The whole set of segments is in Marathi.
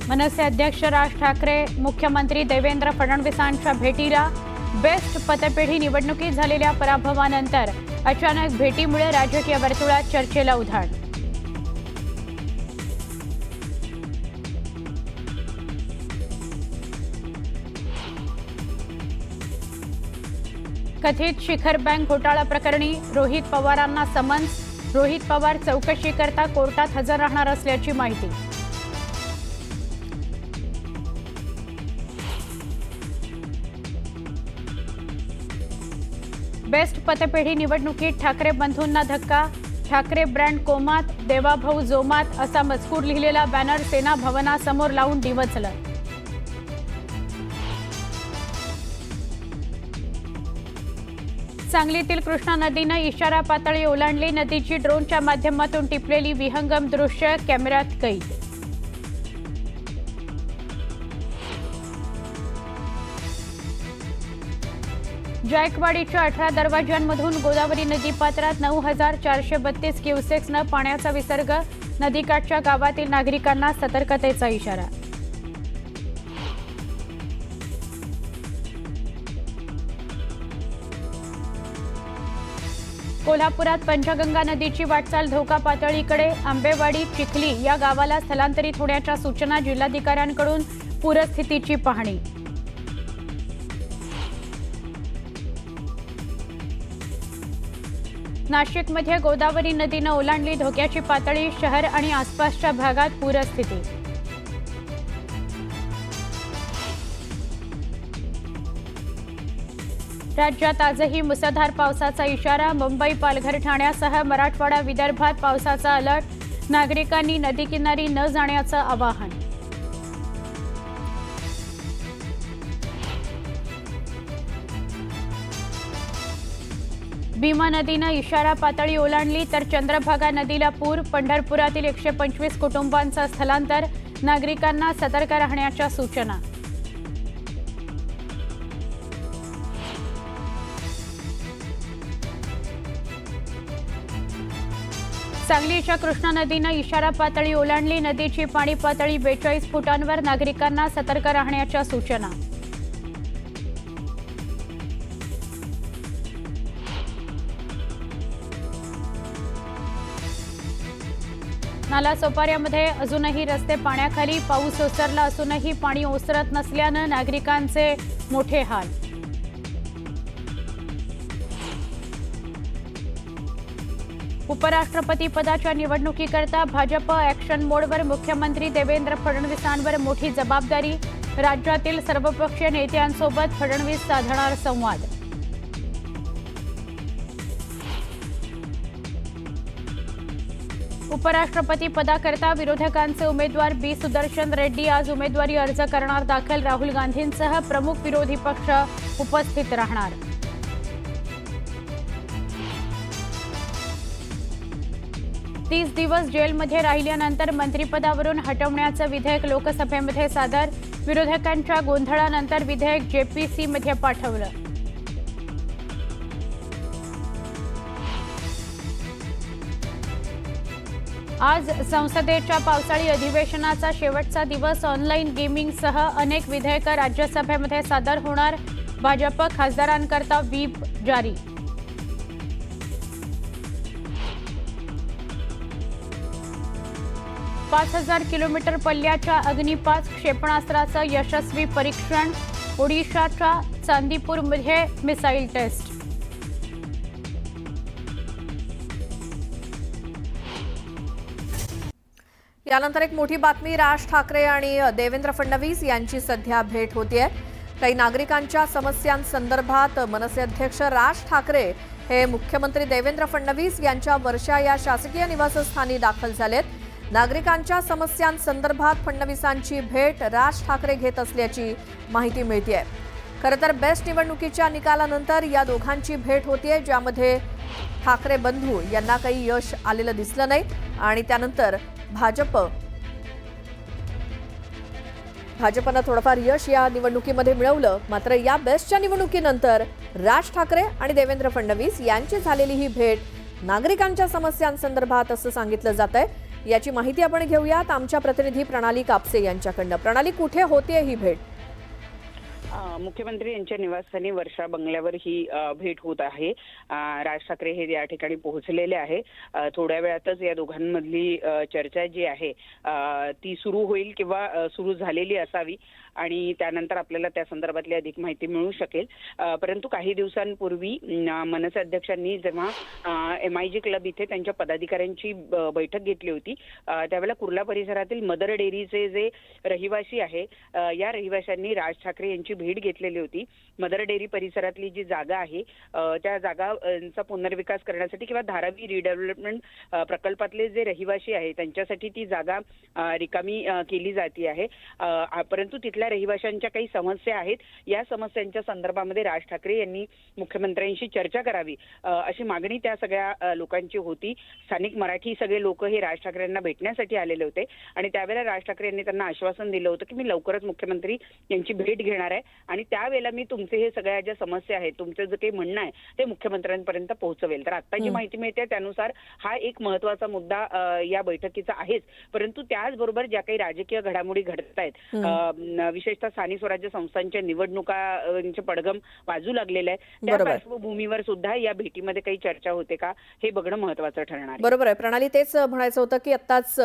मनसे अध्यक्ष राज ठाकरे मुख्यमंत्री देवेंद्र फडणवीसांच्या भेटीला। बेस्ट पतपेढी निवडणुकीत झालेल्या पराभवानंतर अचानक भेटीमुळे राजकीय वर्तुळात चर्चेला उधाण। कथित शिखर बँक घोटाळा प्रकरणी रोहित पवारांना समन्स। रोहित पवार चौकशीकरता कोर्टात हजर राहणार असल्याची माहिती। बेस्ट पतपेढी निवडणुकीत ठाकरे बंधूंना धक्का। ठाकरे ब्रँड कोमात, देवाभाऊ जोमात असा मजकूर लिहिलेला बॅनर सेना भवनासमोर लावून डिवचलं। सांगलीतील कृष्णा नदीनं इशारा पातळी ओलांडली। नदीची ड्रोनच्या माध्यमातून टिपलेली विहंगम दृश्य कॅमेऱ्यात कैद। जायकवाडीच्या 18 दरवाजांमधून गोदावरी नदीपात्रात 9432 क्युसेक्सनं पाण्याचा विसर्ग। नदीकाठच्या गावातील नागरिकांना सतर्कतेचा इशारा। कोल्हापुरात पंचगंगा नदीची वाटचाल धोका पातळीकडे। आंबेवाडी चिखली या गावाला स्थलांतरित होण्याच्या सूचना। जिल्हाधिकाऱ्यांकडून पूरस्थितीची पाहणी। नाशिकमध्ये गोदावरी नदीनं ओलांडली धोक्याची पातळी। शहर आणि आसपासच्या भागात पूरस्थिती। राज्यात आजही मुसळधार पावसाचा इशारा। मुंबई, पालघर, ठाण्यासह मराठवाडा, विदर्भात पावसाचा अलर्ट। नागरिकांनी नदीकिनारी न जाण्याचं आवाहन। भीमा नदीनं इशारा पातळी ओलांडली तर चंद्रभागा नदीला पूर। पंढरपुरातील 125 कुटुंबांचं स्थलांतर। नागरिकांना सतर्क राहण्याच्या सूचना। सांगलीच्या कृष्णा नदीनं इशारा पातळी ओलांडली। नदीची पाणी पातळी 42 फुटांवर। नागरिकांना सतर्क राहण्याच्या सूचना। नालासोपाऱ्यामध्ये अजूनही रस्ते पाण्याखाली। पाऊस ओसरला असूनही पाणी ओसरत नसल्यानं नागरिकांचे मोठे हाल। उपराष्ट्रपती पदाच्या निवडणुकीकरता भाजप ॲक्शन मोडवर। मुख्यमंत्री देवेंद्र फडणवीसांवर मोठी जबाबदारी। राज्यातील सर्वपक्षीय नेत्यांसोबत फडणवीस साधणार संवाद। उपराष्ट्रपती पदाकरता विरोधकांचे उमेदवार बी सुदर्शन रेड्डी आज उमेदवारी अर्ज करणार दाखल। राहुल गांधींसह प्रमुख विरोधी पक्ष उपस्थित राहणार। 30 दिवस जेलमध्ये राहिल्यानंतर मंत्रिपदावरून हटवण्याचं विधेयक लोकसभेमध्ये सादर। विरोधकांच्या गोंधळानंतर विधेयक जेपीसीमध्ये पाठवलं। आज संसदेच्या पावसाळी अधिवेशनाचा शेवटचा दिवस। ऑनलाईन गेमिंगसह अनेक विधेयकं राज्यसभेमध्ये सादर होणार। भाजप खासदारांकरता व्हीप जारी। पाच 5000 किलोमीटर पल्ल्याच्या अग्नि-5 क्षेपणास्त्राचं यशस्वी परीक्षण। ओडिशाच्या चांदीपूरमध्ये मिसाईल टेस्ट। यानंतर एक मोठी बातमी। राज ठाकरे आणि देवेंद्र फडणवीस यांची सध्या भेट होतीये। काही नागरिकांच्या समस्यांसंदर्भात मनसे अध्यक्ष राज ठाकरे हे मुख्यमंत्री देवेंद्र फडणवीस यांच्या वर्षा या शासकीय निवासस्थानी दाखल झालेत। नागरिकांच्या समस्यांसंदर्भात फडणवीसांची भेट राज ठाकरे घेत असल्याची माहिती मिळतेय। खरं तर बेस्ट निवडणुकीच्या निकालानंतर या दोघांची भेट होतीये, ज्यामध्ये ठाकरे बंधू यांना काही यश आलेलं दिसलं नाही आणि त्यानंतर भाजपनं थोडंफार यश या निवडणुकीमध्ये मिळवलं। मात्र या बेस्टच्या निवडणुकीनंतर राज ठाकरे आणि देवेंद्र फडणवीस यांची झालेली ही भेट नागरिकांच्या समस्यांसंदर्भात असं सांगितलं जातंय। याची माहिती आपण घेऊयात आमच्या प्रतिनिधी प्रणाली कापसे यांच्याकडनं. प्रणाली, कुठे होतीये ही भेट? मुख्यमंत्री यांच्या निवासस्थानी वर्षा बंगल्यावर ही भेट होत आहे. राज ठाकरे हे या ठिकाणी पोहोचलेले आहे. थोड्या वेळातच या दोघांमधली चर्चा जी आहे ती सुरू होईल किंवा सुरू झालेली असावी आणि त्यानंतर आपल्याला त्या संदर्भातली अधिक माहिती मिळू शकेल. परंतु काही दिवसांपूर्वी मनसे अध्यक्षांनी जेव्हा MIG क्लब इथे त्यांच्या पदाधिकाऱ्यांची बैठक घेतली होती त्यावेळेला कुर्ला परिसरातील मदर डेअरीचे जे रहिवासी आहे या रहिवाशांनी राज ठाकरे यांची भेट घेतलेली होती. मदर डेअरी परिसरातली जी जागा आहे त्या जागांचा पुनर्विकास करण्यासाठी किंवा धारावी रिडेव्हलपमेंट प्रकल्पातले जे रहिवासी आहे त्यांच्यासाठी ती जागा रिकामी केली जाते आहे. परंतु तिथल्या रहिवाशांच्या काही समस्या आहेत. या समस्यांच्या संदर्भामध्ये राज ठाकरे यांनी मुख्यमंत्र्यांशी चर्चा करावी अशी मागणी त्या सगळ्या लोकांची होती. स्थानिक मराठी सगळे लोक हे राज ठाकरेंना भेटण्यासाठी आलेले होते आणि त्यावेळेला राज ठाकरे यांनी त्यांना आश्वासन दिलं होतं की मी लवकरच मुख्यमंत्री यांची भेट घेणार आहे आणि त्यावेळेला मी तुमचे हे सगळ्या ज्या समस्या आहेत तुमचं जे काही म्हणणं आहे ते मुख्यमंत्र्यांपर्यंत पोहोचवेल. तर आता जी माहिती मिळते त्यानुसार हा एक महत्वाचा मुद्दा या बैठकीचा आहेच. परंतु त्याचबरोबर ज्या काही राजकीय घडामोडी घडत आहेत विशेषतः स्थानिक स्वराज्य संस्थांच्या निवडणुकांचे पडघम वाजू लागलेले आहे त्या पार्श्वभूमीवर सुद्धा या भेटीमध्ये काही चर्चा होते का हे बघणं महत्वाचं ठरणार आहे. बरोबर आहे प्रणाली, तेच म्हणायचं होतं की आत्ताच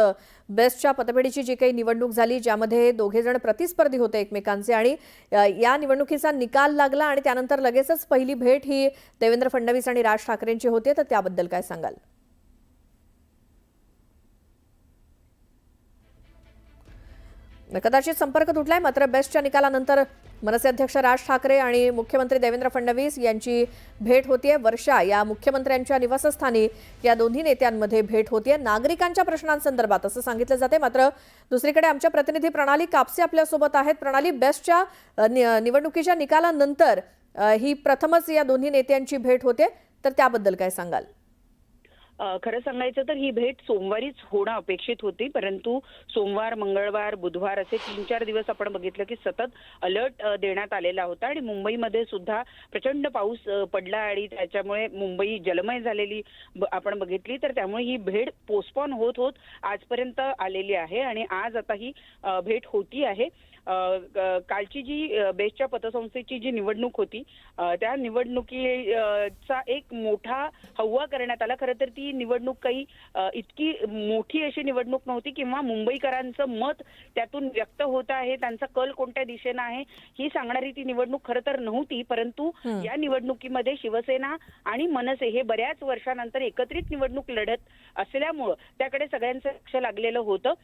बेस्टच्या पतपेढीची जी काही निवडणूक झाली ज्यामध्ये दोघे जण प्रतिस्पर्धी होते एकमेकांचे आणि या निवडणुकीचा निकाल लागला आणि त्यानंतर लगेचच पहिली भेट ही देवेंद्र फडणवीस आणि राज ठाकरेंची होती, तर त्याबद्दल काय सांगाल? कदाचित संपर्क तुटलाय, मात्र बेस्टच्या निकालानंतर मनसे अध्यक्ष राज ठाकरे आणि मुख्यमंत्री देवेंद्र फडणवीस यांची भेट होतीये. वर्षा या मुख्यमंत्र्यांच्या निवासस्थानी या दोन्ही नेत्यांमध्ये भेट होतीये नागरिकांच्या प्रश्नांसंदर्भात असं सांगितलं जाते. मात्र दुसरीकडे आमच्या प्रतिनिधी प्रणाली कापसे आपल्यासोबत आहेत. प्रणाली, बेस्टच्या निवडणुकीच्या निकालानंतर ही प्रथमच या दोन्ही नेत्यांची भेट होते, तर त्याबद्दल काय सांगाल? खरं सांगायचं तर ही भेट सोमवारीच होणं अपेक्षित होती, परंतु सोमवार, मंगळवार, बुधवार असे 3-4 दिवस आपण बघितलं की सतत अलर्ट देण्यात आलेला होता आणि मुंबईमध्ये सुद्धा प्रचंड पाऊस पडला आणि त्याच्यामुळे मुंबई जलमय झालेली आपण बघितली. तर त्यामुळे ही भेट पोस्टपोन होत होत आजपर्यंत आलेली आहे आणि आज आता ही भेट होती आहे. कालची जी बेस्टच्या पतसंस्थेची जी निवडणूक होती त्या निवडणुकीचा एक मोठा हव्वा करण्यात आला. खरं तर ती निवडणूक काही इतकी मोठी अशी निवडणूक नव्हती किंवा मुंबईकरांचं मत त्यातून व्यक्त होत आहे, त्यांचा कल कोणत्या दिशेनं आहे ही सांगणारी ती निवडणूक खरं तर नव्हती. परंतु या निवडणुकीमध्ये शिवसेना आणि मनसे हे बऱ्याच वर्षानंतर एकत्रित निवडणूक लढत असल्यामुळं त्याकडे सगळ्यांचं लक्ष लागलेलं होतं.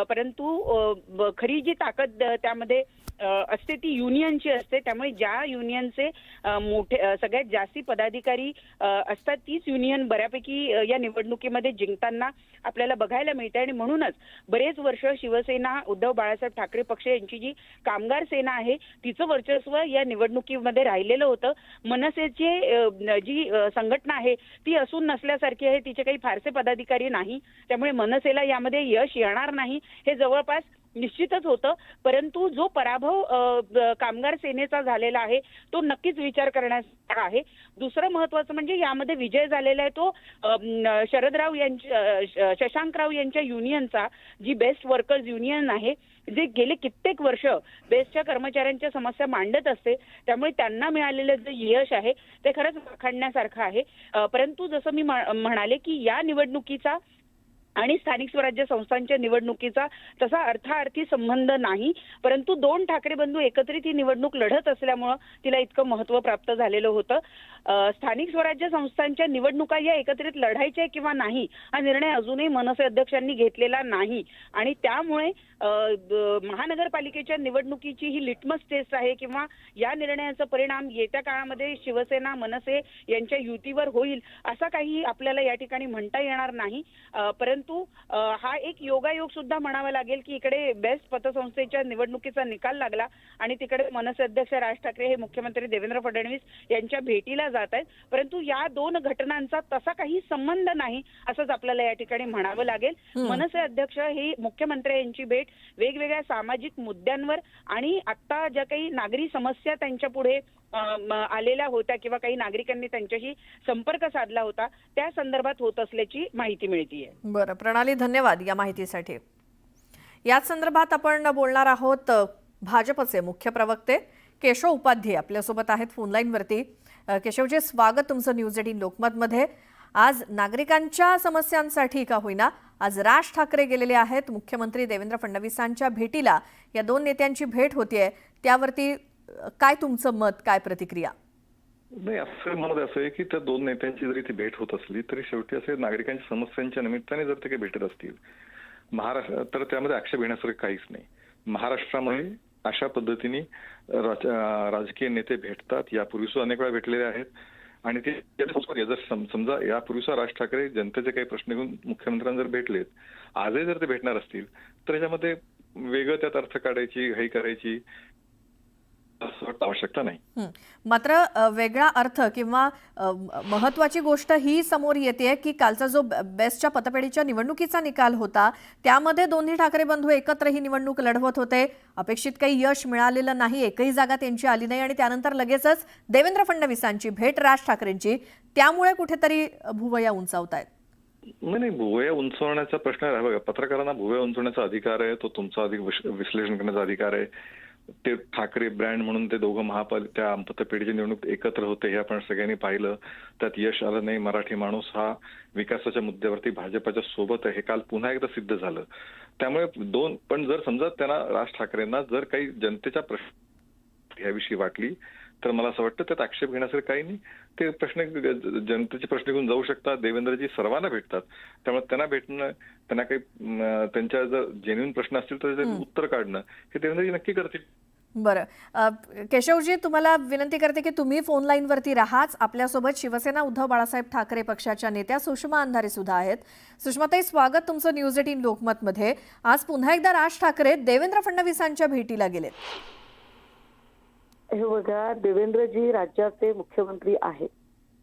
परंतु खरी जी ताकद त्यामध्ये असते ती युनियनची असते. त्यामुळे ज्या युनियनचे मोठे सगळ्यात जास्ती पदाधिकारी असतात तीच युनियन बऱ्यापैकी या निवडणुकीमध्ये जिंकताना आपल्याला बघायला मिळते आणि म्हणूनच बरेच वर्ष शिवसेना, उद्धव बाळासाहेब ठाकरे पक्ष यांची जी कामगार सेना आहे तिचं वर्चस्व या निवडणुकीमध्ये राहिलेलं होतं. मनसेची जी संघटना आहे ती असून नसल्यासारखी आहे, तिचे काही फारसे पदाधिकारी नाही, त्यामुळे मनसेला यामध्ये यश येणार नाही हे जवळपास निश्चितच होतं. परंतु जो पराभव कामगार सेनेचा झालेला आहे तो नक्कीच विचार करण्याचा आहे. दुसरं महत्वाचं म्हणजे यामध्ये विजय झालेला आहे तो शरदराव यांच्या, शशांकराव यांच्या युनियनचा, जी बेस्ट वर्कर्स युनियन आहे, जे गेले कित्येक वर्ष बेस्टच्या कर्मचाऱ्यांच्या समस्या मांडत असते. त्यामुळे त्यांना मिळालेलं जे यश आहे ते खरंच वाखाणण्यासारखं आहे. परंतु जसं मी म्हणाले की या निवडणुकीचा आणि स्थानिक स्वराज्य संस्थांच्या निवडणुकीचा तसा अर्थार्थी संबंध नाही, परंतु दोन ठाकरे बंधू एकत्रित ही निवडणूक लढत असल्यामुळं तिला इतकं महत्त्व प्राप्त झालेलं होतं. स्थानिक स्वराज्य संस्थांच्या निवडणुका या एकत्रित लढायच्या किंवा नाही हा निर्णय अजूनही मनसे अध्यक्षांनी घेतलेला नाही आणि त्यामुळे महानगरपालिकेच्या निवडणुकीची ही लिटमस टेस्ट आहे किंवा या निर्णयाचा परिणाम येत्या काळामध्ये शिवसेना, मनसे यांच्या युतीवर होईल असा काही आपल्याला या ठिकाणी म्हणता येणार नाही. परंतु हा एक योगायोग सुद्धा म्हणावा लागेल की इकडे बेस्ट पतसंस्थेच्या निवडणुकीचा निकाल लागला आणि तिकडे मनसे अध्यक्ष राज ठाकरे हे मुख्यमंत्री देवेंद्र फडणवीस यांच्या भेटीला जात आहेत, परंतु या 2 घटनांचा तसा काही संबंध नाही असंच आपल्याला या ठिकाणी म्हणावं लागेल. मनसे अध्यक्ष ही मुख्यमंत्री यांची भेट वेगवेगळ्या सामाजिक मुद्द्यांवर आणि आता ज्या काही नागरी समस्या त्यांच्या पुढे आलेल्या होत्या किंवा काही नागरिकांनी त्यांच्याशी संपर्क साधला होता त्या संदर्भात होत असल्याची माहिती मिळतीये. बरं प्रणाली, धन्यवाद या माहितीसाठी. याच संदर्भात आपण बोलणार आहोत. भाजपचे मुख्य प्रवक्ते केशव उपाध्ये आपल्यासोबत आहेत फोनलाईनवरती. केशवजी, स्वागत तुमचं न्यूज 18 लोकमतमध्ये. आज नागरिकांच्या समस्यांसाठी का होईना आज राज ठाकरे गेलेले आहेत मुख्यमंत्री देवेंद्र फडणवीसांच्या भेटीला. या 2 नेत्यांची भेट होतीये, त्यावरती काय तुमचं मत, काय प्रतिक्रिया? नाही, असं म्हणत असं आहे की त्या 2 नेत्यांची जरी ती भेट होत असली तरी शेवटी असे नागरिकांच्या समस्यांच्या निमित्ताने जर ते काही भेटत असतील महाराष्ट्र तर त्यामध्ये आक्षेप घेण्यासारखं काहीच नाही. महाराष्ट्रामध्ये अशा पद्धतीने राजकीय नेते भेटतात, यापूर्वी सुद्धा अनेक वेळा भेटलेले आहेत आणि ते जर समजा यापूर्वी राज ठाकरे जनतेचे काही प्रश्न घेऊन मुख्यमंत्र्यांना जर भेटलेत, आजही जर ते भेटणार असतील तर याच्यामध्ये वेगळं त्यात अर्थ काढायची, घाई करायची आवश्यकता नाही. मात्र वेगळा अर्थ किंवा महत्वाची गोष्ट ही समोर येते की कालचा जो बेस्टच्या पतपेढीच्या निवडणुकीचा निकाल होता त्यामध्ये दोन्ही ठाकरे बंधू एकत्र ही निवडणूक लढवत होते. अपेक्षित काही यश मिळालेलं नाही, एकही जागा त्यांची आली नाही आणि त्यानंतर लगेचच देवेंद्र फडणवीसांची भेट राज ठाकरेंची, त्यामुळे कुठेतरी भुवया उंचावतायत. नाही, भुवया उंचवण्याचा प्रश्न आहे. बघा, पत्रकारांना भुवया उंचवण्याचा अधिकार आहे, तो तुमचा अधिक विश्लेषण करण्याचा अधिकार आहे. ते ठाकरे ब्रँड म्हणून ते दोघं त्या पतपेढीची निवडणूक एकत्र होते हे आपण सगळ्यांनी पाहिलं. त्यात यश आलं नाही. मराठी माणूस हा विकासाच्या मुद्द्यावरती भाजपच्या सोबत आहे हे काल पुन्हा एकदा सिद्ध झालं. त्यामुळे पण जर समजा त्यांना राज ठाकरेंना जर काही जनतेच्या प्रश्न याविषयी वाटली तर मला असं वाटतं त्यात आक्षेप घेण्यासारखं काही नाही. ते प्रश्न जनतेचे प्रश्न घेऊन जाऊ शकतात. देवेंद्रजी सर्वांना भेटतात, त्यामुळे त्यांना भेटणं, त्यांना काही त्यांच्या जर जेन्युइन प्रश्न असतील तर त्याचे उत्तर काढणं हे देवेंद्रजी नक्की करतील. बरं, केशवजी तुम्हाला विनंती करते की तुम्ही फोन लाईनवरती राहाच. आपल्यासोबत शिवसेना उद्धव बाळासाहेब ठाकरे पक्षाच्या नेत्या सुषमा अंधारे सुद्धा आहेत. सुषमाताई, स्वागत तुमचं न्यूज 18 लोकमतमध्ये. आज पुन्हा एकदा राज ठाकरे देवेंद्र फडणवीसांच्या भेटीला गेलेत. हे बघा, देवेंद्रजी राज्याचे मुख्यमंत्री आहेत.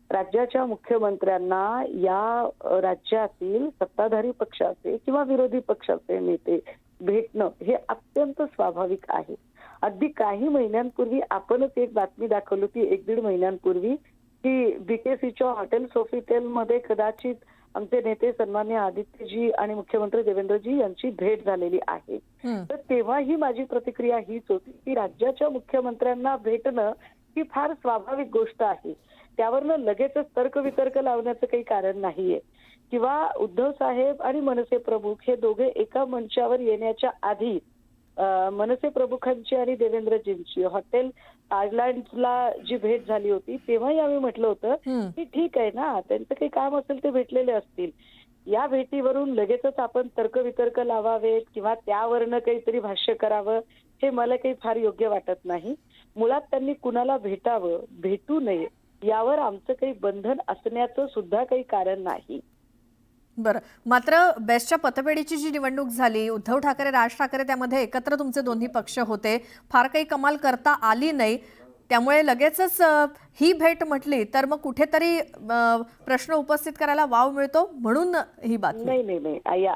राज्याच्या मुख्यमंत्र्यांना या राज्यातील सत्ताधारी पक्षाचे किंवा विरोधी पक्षाचे नेते भेटणं हे अत्यंत स्वाभाविक आहे. अगदी काही महिन्यांपूर्वी आपणच एक बातमी दाखवली होती, 1-1.5 महिन्यांपूर्वी, की बीकेसीच्या हॉटेल सोफिटेल मध्ये कदाचित आमचे नेते सन्मान्य आदित्यजी आणि मुख्यमंत्री देवेंद्रजी यांची भेट झालेली आहे. तर तेव्हाही माझी प्रतिक्रिया हीच होती की राज्याच्या मुख्यमंत्र्यांना भेटणं ही फार स्वाभाविक गोष्ट आहे. त्यावरनं लगेचच तर्कवितर्क लावण्याचं काही कारण नाहीये. किंवा उद्धव साहेब आणि मनसे प्रमुख हे दोघे एका मंचावर येण्याच्या आधी मनसे प्रमुखांची आणि देवेंद्रजींची हॉटेल आयलँडला जी भेट झाली होती तेव्हाही आम्ही म्हटलं होतं की ठीक आहे ना, त्यांचं काही काम असेल ते भेटलेले असतील. या भेटीवरून लगेचच आपण तर्कवितर्क लावावेत किंवा त्यावरनं काहीतरी भाष्य करावं हे मला काही फार योग्य वाटत नाही. मुळात त्यांनी कुणाला भेटावं, भेटू नये यावर आमचं काही बंधन असण्याचं सुद्धा काही कारण नाही. बरं, मात्र बेस्टच्या पतपेढीची जी निवडणूक झाली, उद्धव ठाकरे, राज ठाकरे त्यामध्ये एकत्र तुमचे दोन्ही पक्ष होते, फार काही कमाल करता आली नाही. त्यामुळे लगेचच ही भेट म्हटली तर मग कुठेतरी प्रश्न उपस्थित करायला वाव मिळतो, म्हणून ही बातमी. नाही,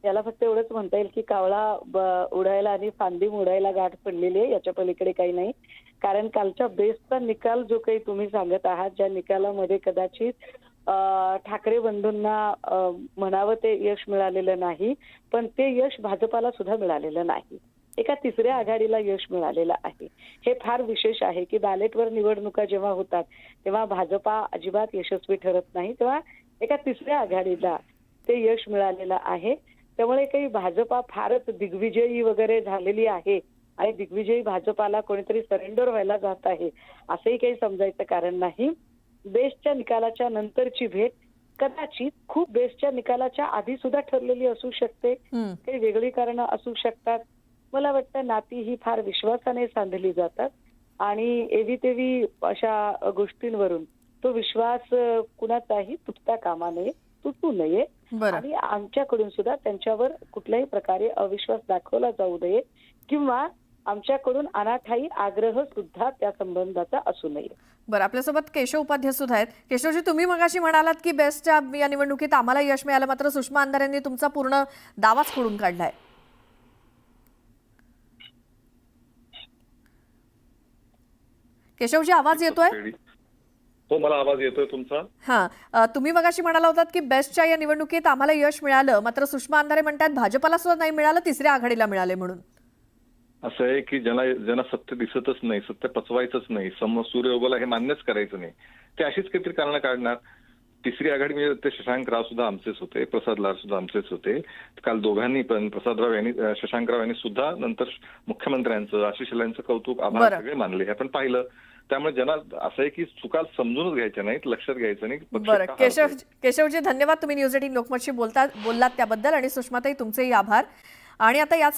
याला फक्त एवढंच म्हणता येईल की कावळा उडायला आणि फांदी उडायला गाठ पडलेली आहे, याच्या पलीकडे काही नाही. कारण कालच्या बेस्टचा निकाल जो काही तुम्ही सांगत आहात, ज्या निकालामध्ये कदाचित ठाकरे बंधूंना म्हणावं ते यश मिळालेलं नाही, पण ते यश भाजपाला सुद्धा मिळालेलं नाही. एका तिसऱ्या आघाडीला यश मिळालेलं आहे. हे फार विशेष आहे की बॅलेटवर निवडणुका जेव्हा होतात तेव्हा भाजपा अजिबात यशस्वी ठरत नाही, तेव्हा एका तिसऱ्या आघाडीला ते यश मिळालेलं आहे. त्यामुळे काही भाजपा फारच दिग्विजयी वगैरे झालेली आहे आणि दिग्विजयी भाजपाला कोणीतरी सरेंडर व्हायला जात आहे असंही काही समजायचं कारण नाही. बेस्टच्या निकालाच्या नंतरची भेट कदाचित खूप बेस्टच्या निकालाच्या आधी सुद्धा ठरलेली असू शकते, काही वेगळी कारणं असू शकतात. मला वाटतं नाती ही फार विश्वासाने सांधली जातात आणि एवी तेवी अशा गोष्टींवरून तो विश्वास कुणाचाही तुटता कामा नये, तुटू नये आणि आमच्याकडून सुद्धा त्यांच्यावर कुठल्याही प्रकारे अविश्वास दाखवला जाऊ नये किंवा आमच्याकडून अनाठायी आग्रह सुद्धा त्या संबंधाचा असू नये. बरं, आपल्यासोबत केशव उपाध्याय सुद्धा आहेत. केशवजी, तुम्ही मगाशी म्हणालात की बेस्टच्या या निवडणुकीत आम्हाला यश मिळालं, मात्र सुषमा अंधारेंनी तुमचा पूर्ण दावाच खोडून काढलाय. केशवजी, आवाज येतोय? हो, मला आवाज येतोय तुमचा. हां, तुम्ही मगाशी म्हणाला होतात की बेस्टच्या या निवडणुकीत आम्हाला यश मिळालं, मात्र सुषमा अंधारे म्हणतात भाजपला सुद्धा नाही मिळालं, तिसऱ्या आघाडीला मिळाले म्हणून. असं आहे की ज्यांना सत्य दिसतच नाही, सत्य पचवायचंच नाही, सूर्य उगवला हे मान्यच करायचं नाही, ते अशीच काहीतरी कारणं काढणार. तिसरी आघाडी म्हणजे ते शशांकराव सुद्धा आमचेच होते, प्रसाद लाड सुद्धा आमचेच होते. काल दोघांनी पण, प्रसादराव यांनी, शशांकराव यांनी सुद्धा नंतर मुख्यमंत्र्यांचं, आशिष शेलारांचं कौतुक, आभार बरं. सगळे मानले, हे आपण पाहिलं. त्यामुळे ज्यांना असं आहे की चुका समजूनच घ्यायच्या नाहीत, लक्षात घ्यायचं नाही. पक्ष बरं, का हारतोय. केशवजी, धन्यवाद. तुम्ही न्यूज 18 लोकमतशी बोललात त्याबद्दल, आणि सुषमाताई तुमचेही आभार. आणि आता याच